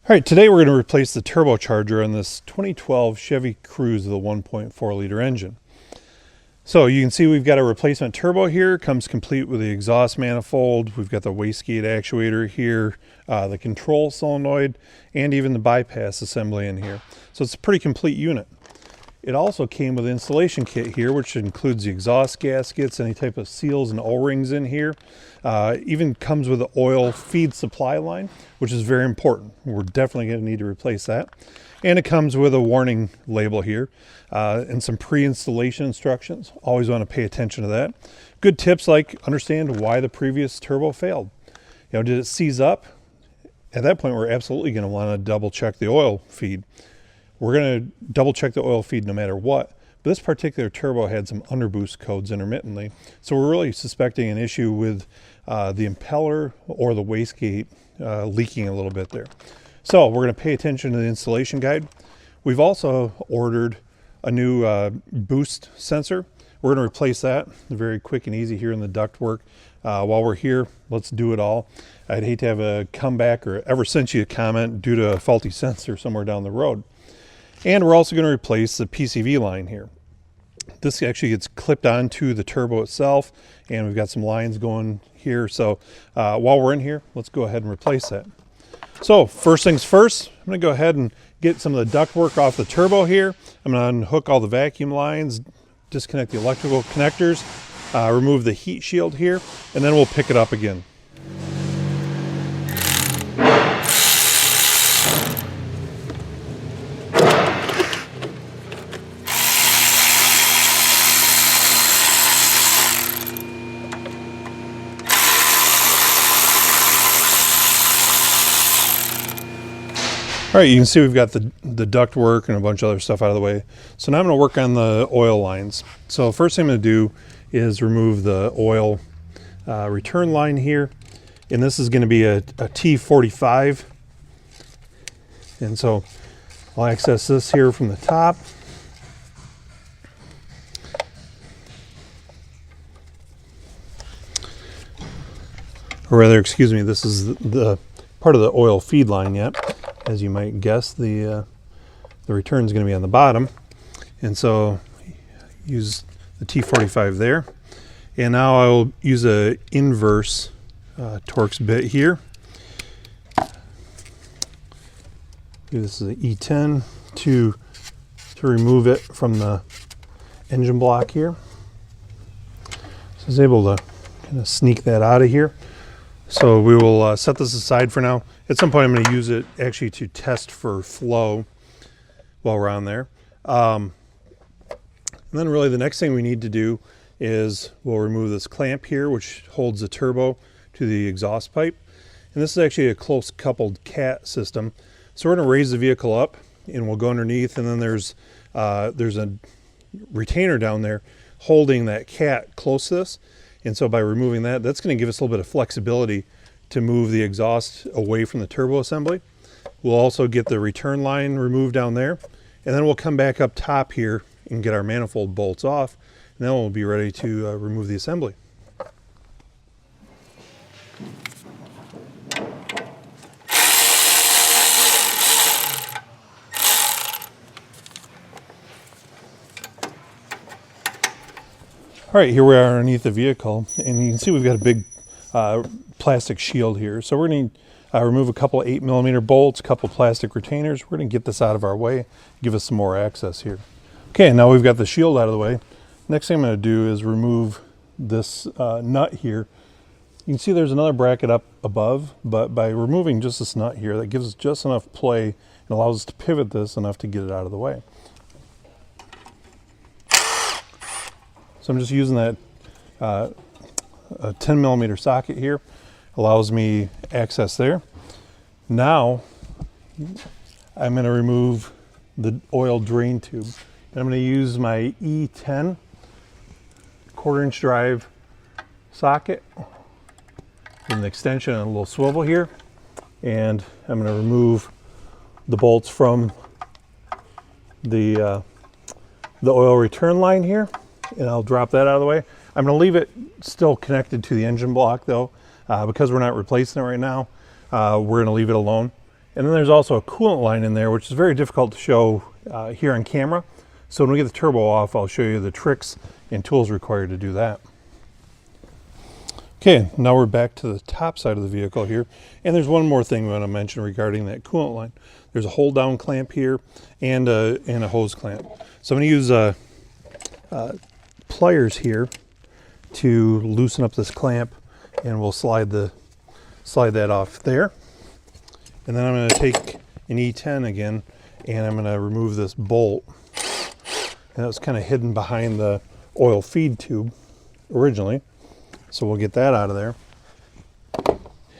All right, today we're going to replace the turbocharger on this 2012 Chevy Cruze with a 1.4 liter engine. So you can see we've got a replacement turbo here, comes complete with the exhaust manifold. We've got the wastegate actuator here, the control solenoid, and even the bypass assembly in here. So it's a pretty complete unit. It also came with an installation kit here, which includes the exhaust gaskets, any type of seals and O-rings in here. Even comes with the oil feed supply line, which is very important. We're definitely going to need to replace that. And it comes with a warning label here and some pre-installation instructions. Always want to pay attention to that. Good tips like understand why the previous turbo failed. You know, did it seize up? At that point, we're absolutely going to want to double check the oil feed. We're going to double check the oil feed no matter what. But this particular turbo had some underboost codes intermittently. So we're really suspecting an issue with the impeller or the wastegate leaking a little bit there. So we're going to pay attention to the installation guide. We've also ordered a new boost sensor. We're going to replace that. Very quick and easy here in the ductwork. While we're here, let's do it all. I'd hate to have a comeback or ever sent you a comment due to a faulty sensor somewhere down the road. And we're also going to replace the PCV line here. This actually gets clipped onto the turbo itself, and we've got some lines going here. So while we're in here, let's go ahead and replace that. So first things first, I'm going to go ahead and get some of the ductwork off the turbo here. I'm going to unhook all the vacuum lines, disconnect the electrical connectors, remove the heat shield here, and then we'll pick it up again. All right, you can see we've got the duct work and a bunch of other stuff out of the way. So now I'm going to work on the oil lines. So first thing I'm going to do is remove the oil return line here. And this is going to be a T45. And so I'll access this here from the top. Or rather, excuse me, this is the part of the oil feed line yet. As you might guess, the return is going to be on the bottom, and so use the T45 there. And now I will use a inverse torx bit here. This is an E10 to remove it from the engine block here. So I was able to kind of sneak that out of here. So we will set this aside for now. At some point I'm going to use it actually to test for flow while we're on there. And then really the next thing we need to do is we'll remove this clamp here, which holds the turbo to the exhaust pipe. And this is actually a close coupled cat system. So we're going to raise the vehicle up and we'll go underneath, and then there's a retainer down there holding that cat close to this. And so by removing that, that's going to give us a little bit of flexibility to move the exhaust away from the turbo assembly. We'll also get the return line removed down there, and then we'll come back up top here and get our manifold bolts off, and then we'll be ready to remove the assembly. All right, here we are underneath the vehicle, and you can see we've got a big plastic shield here. So we're going to remove a couple 8mm bolts, a couple plastic retainers. We're going to get this out of our way, give us some more access here. Okay, now we've got the shield out of the way. Next thing I'm going to do is remove this nut here. You can see there's another bracket up above, but by removing just this nut here, that gives us just enough play and allows us to pivot this enough to get it out of the way. So I'm just using that a 10mm socket here. Allows me access there. Now I'm going to remove the oil drain tube. And I'm going to use my E10 1/4-inch drive socket with an extension and a little swivel here. And I'm going to remove the bolts from the oil return line here. And I'll drop that out of the way. I'm going to leave it still connected to the engine block though, because we're not replacing it right now. We're going to leave it alone, And then there's also a coolant line in there, which is very difficult to show here on camera. So when we get the turbo off, I'll show you the tricks and tools required to do that. Okay, now we're back to the top side of the vehicle here. And there's one more thing we want to mention regarding that coolant line. There's a hold down clamp here and a hose clamp. So I'm going to use pliers here to loosen up this clamp, and we'll slide that off there. And then I'm going to take an E10 again, and I'm going to remove this bolt. And that was kind of hidden behind the oil feed tube originally. So we'll get that out of there.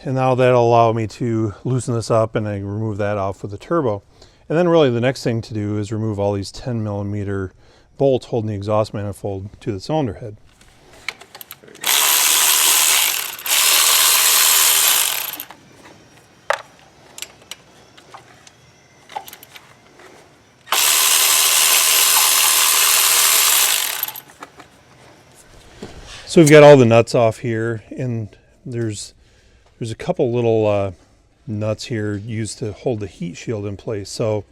And now that'll allow me to loosen this up, and I remove that off with the turbo. And then really the next thing to do is remove all these 10mm bolts holding the exhaust manifold to the cylinder head. So we've got all the nuts off here, and there's a couple little nuts here used to hold the heat shield in place. So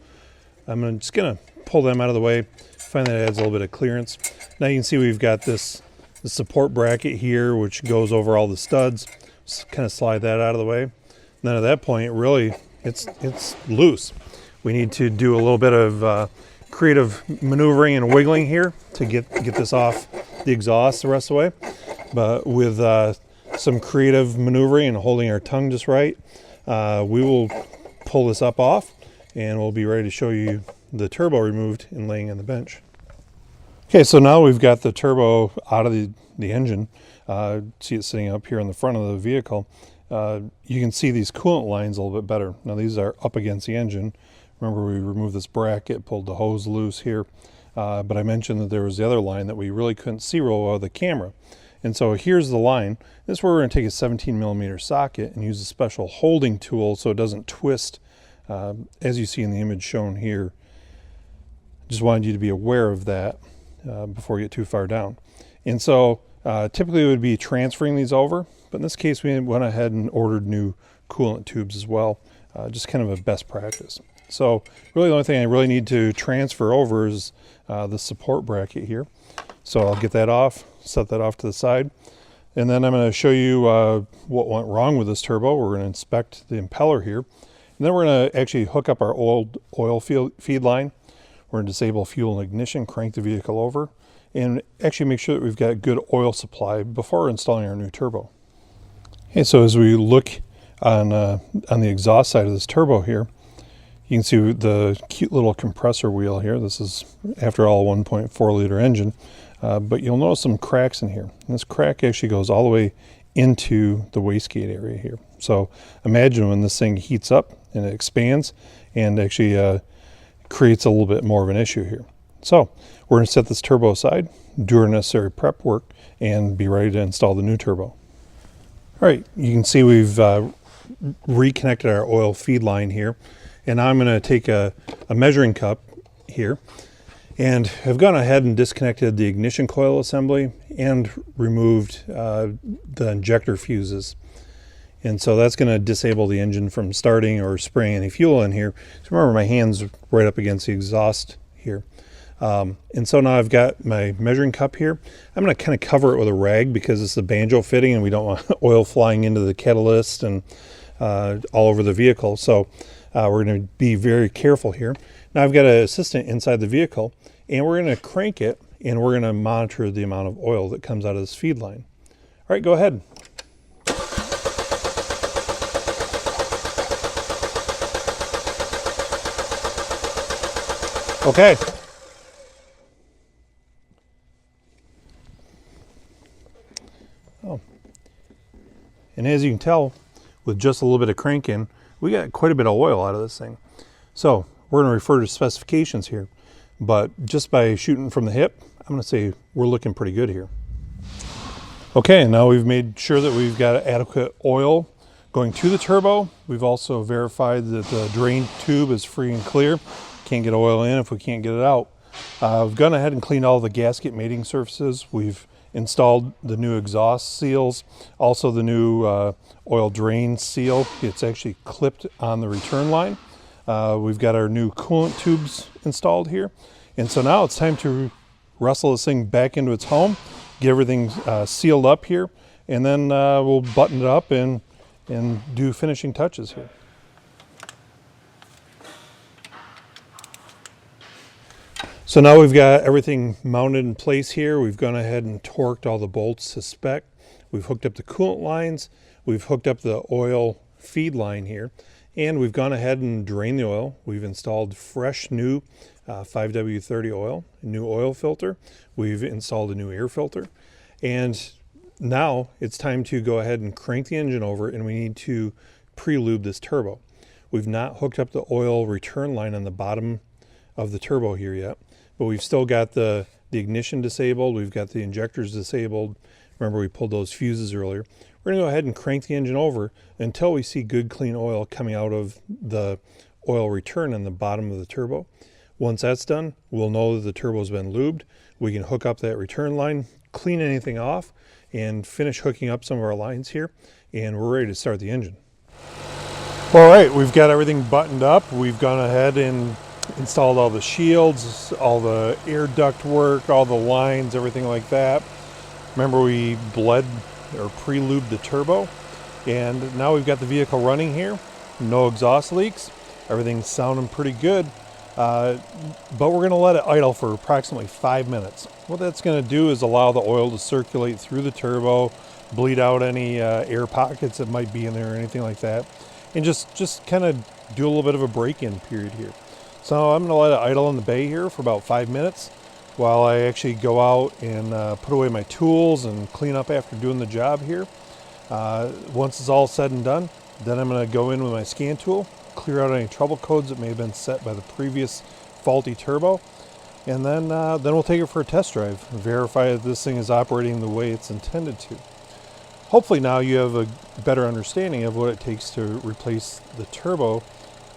I'm just gonna pull them out of the way. Find that it adds a little bit of clearance. Now you can see we've got the support bracket here, which goes over all the studs. Just kind of slide that out of the way. And then at that point, really, it's loose. We need to do a little bit of creative maneuvering and wiggling here to get this off the exhaust the rest of the way. But with some creative maneuvering and holding our tongue just right, we will pull this up off, and we'll be ready to show you the turbo removed and laying on the bench. Okay, so now we've got the turbo out of the engine. See it sitting up here in the front of the vehicle. You can see these coolant lines a little bit better. Now these are up against the engine. Remember, we removed this bracket, pulled the hose loose here. But I mentioned that there was the other line that we really couldn't see real well with the camera. And so here's the line. This is where we're going to take a 17mm socket and use a special holding tool so it doesn't twist, as you see in the image shown here. Just wanted you to be aware of that before you get too far down. And so typically it would be transferring these over, but in this case we went ahead and ordered new coolant tubes as well, just kind of a best practice. So really the only thing I really need to transfer over is the support bracket here. So I'll get that off, set that off to the side, and then I'm going to show you what went wrong with this turbo. We're going to inspect the impeller here, and then we're going to actually hook up our old oil feed line. We're going to disable fuel and ignition, crank the vehicle over, and actually make sure that we've got good oil supply before installing our new turbo. Okay, so as we look on the exhaust side of this turbo here, you can see the cute little compressor wheel here. This is, after all, a 1.4 liter engine, but you'll notice some cracks in here. And this crack actually goes all the way into the wastegate area here. So imagine when this thing heats up and it expands and actually creates a little bit more of an issue here. So we're going to set this turbo aside, do our necessary prep work, and be ready to install the new turbo. All right, you can see we've reconnected our oil feed line here. And now I'm going to take a measuring cup here, and I've gone ahead and disconnected the ignition coil assembly and removed the injector fuses. And so that's going to disable the engine from starting or spraying any fuel in here. So remember, my hand's right up against the exhaust here. And so now I've got my measuring cup here. I'm going to kind of cover it with a rag because it's a banjo fitting and we don't want oil flying into the catalyst and all over the vehicle. So we're going to be very careful here. Now I've got an assistant inside the vehicle, and we're going to crank it, and we're going to monitor the amount of oil that comes out of this feed line. All right, go ahead. Okay. Oh. And as you can tell, with just a little bit of cranking, we got quite a bit of oil out of this thing. So we're going to refer to specifications here, but just by shooting from the hip, I'm going to say we're looking pretty good here. Okay, now we've made sure that we've got adequate oil going to the turbo. We've also verified that the drain tube is free and clear. Can't get oil in if we can't get it out. We've gone ahead and cleaned all the gasket mating surfaces. We've installed the new exhaust seals, also the new oil drain seal. It's actually clipped on the return line. We've got our new coolant tubes installed here. And so now it's time to wrestle this thing back into its home, get everything sealed up here, and then we'll button it up and do finishing touches here. So now we've got everything mounted in place here. We've gone ahead and torqued all the bolts to spec. We've hooked up the coolant lines. We've hooked up the oil feed line here. And we've gone ahead and drained the oil. We've installed fresh new 5W30 oil, a new oil filter. We've installed a new air filter. And now it's time to go ahead and crank the engine over, and we need to pre-lube this turbo. We've not hooked up the oil return line on the bottom of the turbo here yet, but we've still got the ignition disabled. We've got the injectors disabled. Remember, we pulled those fuses earlier. We're going to go ahead and crank the engine over until we see good clean oil coming out of the oil return on the bottom of the turbo. Once that's done, we'll know that the turbo's been lubed. We can hook up that return line, clean anything off, and finish hooking up some of our lines here, and we're ready to start the engine. All right, we've got everything buttoned up. We've gone ahead and installed all the shields, all the air duct work, all the lines, everything like that. Remember, we bled or pre-lubed the turbo, and now we've got the vehicle running here. No exhaust leaks. Everything's sounding pretty good, but we're going to let it idle for approximately 5 minutes. What that's going to do is allow the oil to circulate through the turbo, bleed out any air pockets that might be in there or anything like that, and just kind of do a little bit of a break-in period here. So I'm going to let it idle in the bay here for about 5 minutes while I actually go out and put away my tools and clean up after doing the job here. Once it's all said and done, then I'm going to go in with my scan tool, clear out any trouble codes that may have been set by the previous faulty turbo, and then we'll take it for a test drive and verify that this thing is operating the way it's intended to. Hopefully now you have a better understanding of what it takes to replace the turbo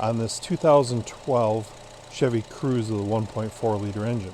on this 2012 Chevy Cruze with a 1.4 liter engine.